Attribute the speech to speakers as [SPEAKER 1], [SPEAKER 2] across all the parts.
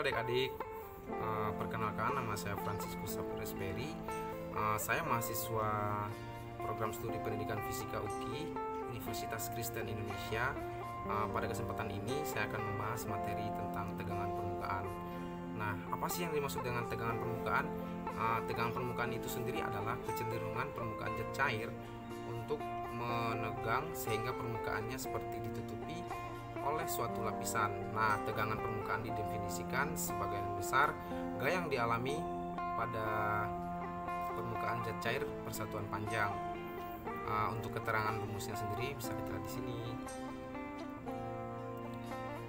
[SPEAKER 1] adik-adik, perkenalkan nama saya Franciscus Sapores Berry. Saya mahasiswa program studi pendidikan fisika UKI Universitas Kristen Indonesia. Pada kesempatan ini saya akan membahas materi tentang tegangan permukaan. Nah, apa sih yang dimaksud dengan tegangan permukaan? Tegangan permukaan itu sendiri adalah kecenderungan permukaan zat cair untuk menegang sehingga permukaannya seperti ditutupi oleh suatu lapisan. Nah, tegangan permukaan didefinisikan sebagian besar gaya yang dialami pada permukaan zat cair persatuan panjang. Untuk keterangan rumusnya sendiri bisa kita lihat di sini.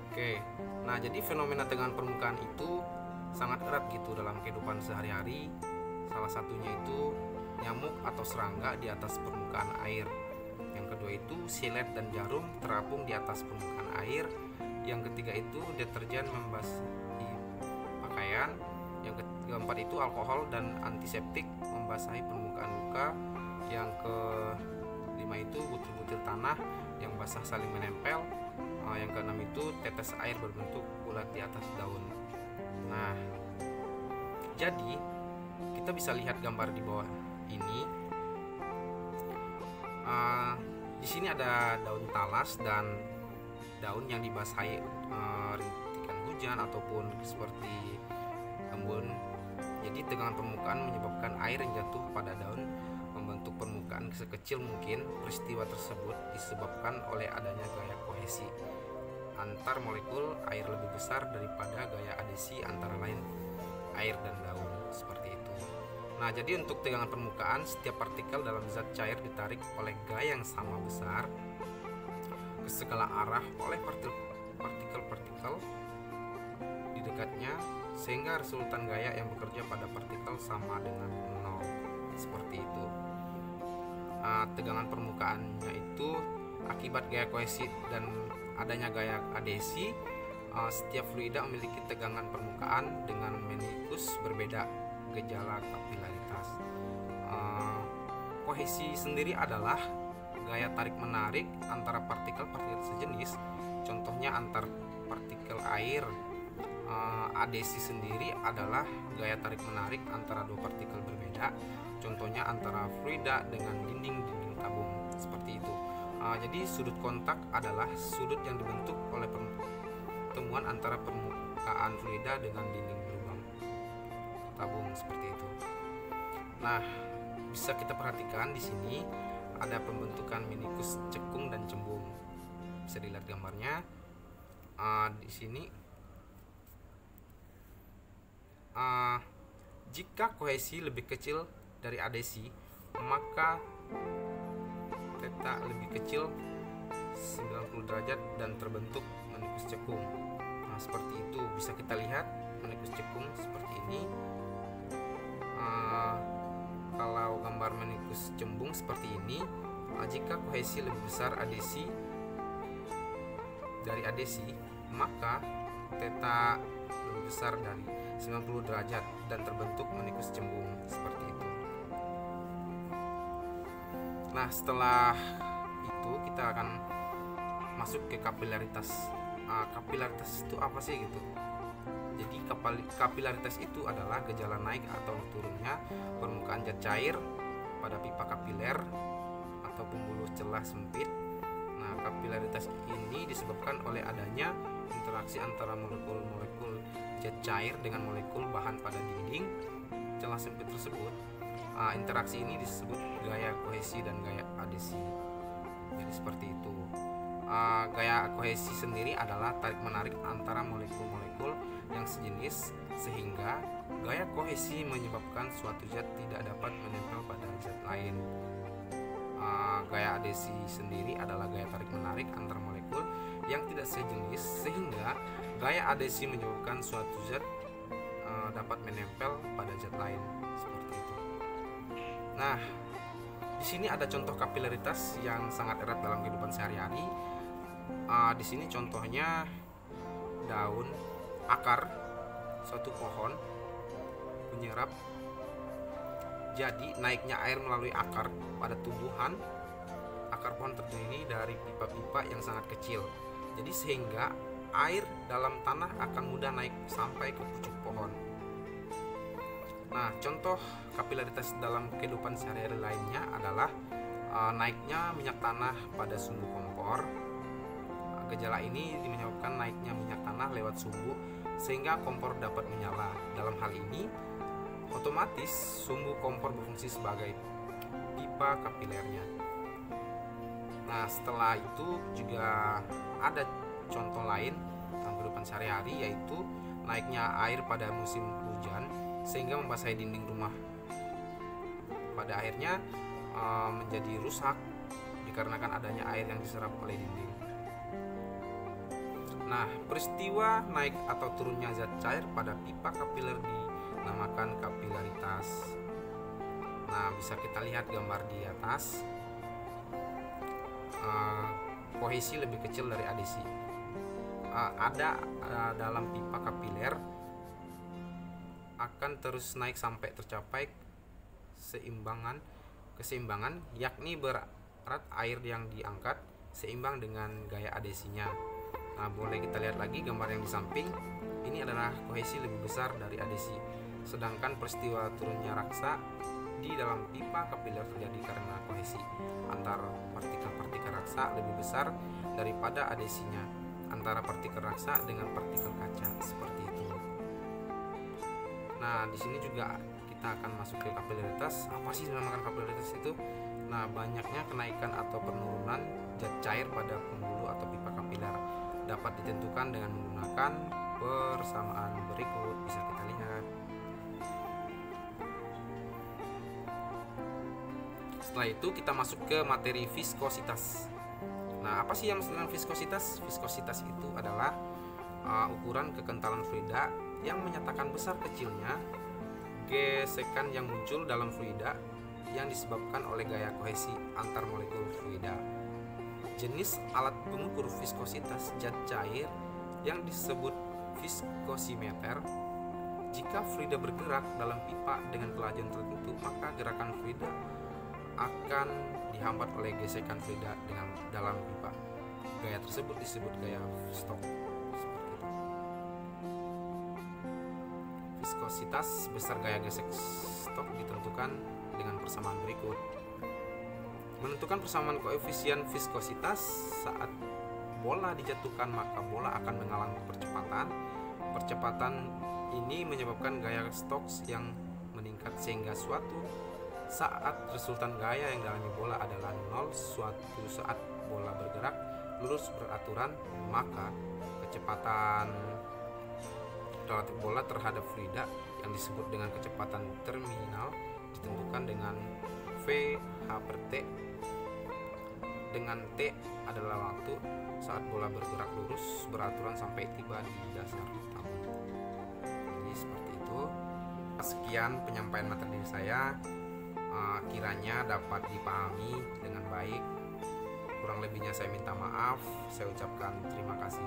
[SPEAKER 1] Oke, nah jadi fenomena tegangan permukaan itu sangat erat gitu dalam kehidupan sehari-hari. Salah satunya itu nyamuk atau serangga di atas permukaan air. Yang kedua itu silet dan jarum terapung di atas permukaan air. Yang ketiga itu deterjen membasahi pakaian. Yang keempat itu alkohol dan antiseptik membasahi permukaan luka. Yang kelima itu butir-butir tanah yang basah saling menempel. Yang keenam itu tetes air berbentuk bulat di atas daun. Nah, jadi kita bisa lihat gambar di bawah ini. Di sini ada daun talas dan daun yang dibasahi rintikan hujan ataupun seperti embun. Jadi tegangan permukaan menyebabkan air yang jatuh pada daun membentuk permukaan sekecil mungkin. Peristiwa tersebut disebabkan oleh adanya gaya kohesi antar molekul air lebih besar daripada gaya adesi antara lain air dan daun, seperti itu. Nah, jadi untuk tegangan permukaan, setiap partikel dalam zat cair ditarik oleh gaya yang sama besar ke segala arah oleh partikel-partikel di dekatnya, sehingga resultan gaya yang bekerja pada partikel sama dengan 0, seperti itu. Tegangan permukaannya itu akibat gaya kohesi dan adanya gaya adesi. Setiap fluida memiliki tegangan permukaan dengan menikus berbeda gejala kapilaritas. Kohesi sendiri adalah gaya tarik-menarik antara partikel-partikel sejenis, contohnya antar partikel air. Adesi sendiri adalah gaya tarik-menarik antara dua partikel berbeda, contohnya antara fluida dengan dinding-dinding tabung, seperti itu. Jadi sudut kontak adalah sudut yang dibentuk oleh pertemuan antara permukaan fluida dengan dinding lubang tabung, seperti itu. Nah, bisa kita perhatikan di sini ada pembentukan menikus cekung dan cembung. Bisa dilihat gambarnya. Di sini jika kohesi lebih kecil dari adesi, maka theta lebih kecil 90 derajat dan terbentuk menikus cekung. Nah, seperti itu bisa kita lihat menikus cekung seperti ini. Kalau gambar menikus cembung seperti ini, jika kohesi lebih besar adesi dari adesi, maka theta lebih besar dari 90 derajat dan terbentuk menikus cembung, seperti itu. Nah, setelah itu kita akan masuk ke kapilaritas. Kapilaritas itu apa sih gitu? Jadi kapilaritas itu adalah gejala naik atau turunnya permukaan zat cair pada pipa kapiler atau pembuluh celah sempit. Nah, kapilaritas ini disebabkan oleh adanya interaksi antara molekul-molekul zat cair dengan molekul bahan pada dinding celah sempit tersebut. Interaksi ini disebut gaya kohesi dan gaya adesi. Jadi seperti itu. Gaya kohesi sendiri adalah tarik-menarik antara molekul-molekul yang sejenis, sehingga gaya kohesi menyebabkan suatu zat tidak dapat menempel pada zat lain. Gaya adesi sendiri adalah gaya tarik-menarik antara molekul yang tidak sejenis, sehingga gaya adesi menyebabkan suatu zat dapat menempel pada zat lain, seperti itu. Nah, di sini ada contoh kapilaritas yang sangat erat dalam kehidupan sehari-hari. Di sini contohnya daun, akar suatu pohon menyerap. Jadi naiknya air melalui akar pada tumbuhan. Akar pohon terdiri dari pipa-pipa yang sangat kecil. Jadi sehingga air dalam tanah akan mudah naik sampai ke pucuk pohon. Nah, contoh kapilaritas dalam kehidupan sehari-hari lainnya adalah naiknya minyak tanah pada sumbu kompor. Gejala ini menyebabkan naiknya minyak tanah lewat sumbu sehingga kompor dapat menyala. Dalam hal ini, otomatis sumbu kompor berfungsi sebagai pipa kapilernya. Nah, setelah itu juga ada contoh lain dalam kehidupan sehari-hari, yaitu naiknya air pada musim hujan sehingga membasahi dinding rumah. Pada akhirnya menjadi rusak dikarenakan adanya air yang diserap oleh dinding. Nah, peristiwa naik atau turunnya zat cair pada pipa kapiler dinamakan kapilaritas. Nah, bisa kita lihat gambar di atas. Kohesi lebih kecil dari adesi. Ada dalam pipa kapiler akan terus naik sampai tercapai keseimbangan, yakni berat air yang diangkat seimbang dengan gaya adesinya. Nah, boleh kita lihat lagi gambar yang di samping. Ini adalah kohesi lebih besar dari adesi, sedangkan peristiwa turunnya raksa di dalam pipa kapiler terjadi karena kohesi antar partikel-partikel raksa lebih besar daripada adesinya antara partikel raksa dengan partikel kaca, seperti itu. Nah, di sini juga kita akan masuk ke kapilaritas. Apa sih dinamakan kapilaritas itu? Nah, banyaknya kenaikan atau penurunan zat cair pada pembuluh atau pipa kapiler dapat ditentukan dengan menggunakan persamaan berikut. Bisa kita lihat. Setelah itu kita masuk ke materi viskositas. Nah, apa sih yang maksud dengan viskositas? Viskositas itu adalah ukuran kekentalan fluida yang menyatakan besar kecilnya gesekan yang muncul dalam fluida yang disebabkan oleh gaya kohesi antar molekul fluida. Jenis alat pengukur viskositas zat cair yang disebut viskosimeter. Jika fluida bergerak dalam pipa dengan kelajuan tertentu, maka gerakan fluida akan dihambat oleh gesekan fluida dengan dalam pipa. Gaya tersebut disebut gaya Stokes. Seperti itu. Viskositas besar gaya gesek Stokes ditentukan dengan persamaan berikut. Menentukan persamaan koefisien viskositas saat bola dijatuhkan, maka bola akan mengalami percepatan. Percepatan ini menyebabkan gaya Stokes yang meningkat sehingga suatu saat resultan gaya yang dialami bola adalah 0. Suatu saat bola bergerak lurus beraturan, maka kecepatan relatif bola terhadap fluida yang disebut dengan kecepatan terminal ditentukan dengan V/T, dengan T adalah waktu saat bola bergerak lurus beraturan sampai tiba di dasar tabung. Jadi seperti itu. Sekian penyampaian materi saya, kiranya dapat dipahami dengan baik. Kurang lebihnya saya minta maaf. Saya ucapkan terima kasih.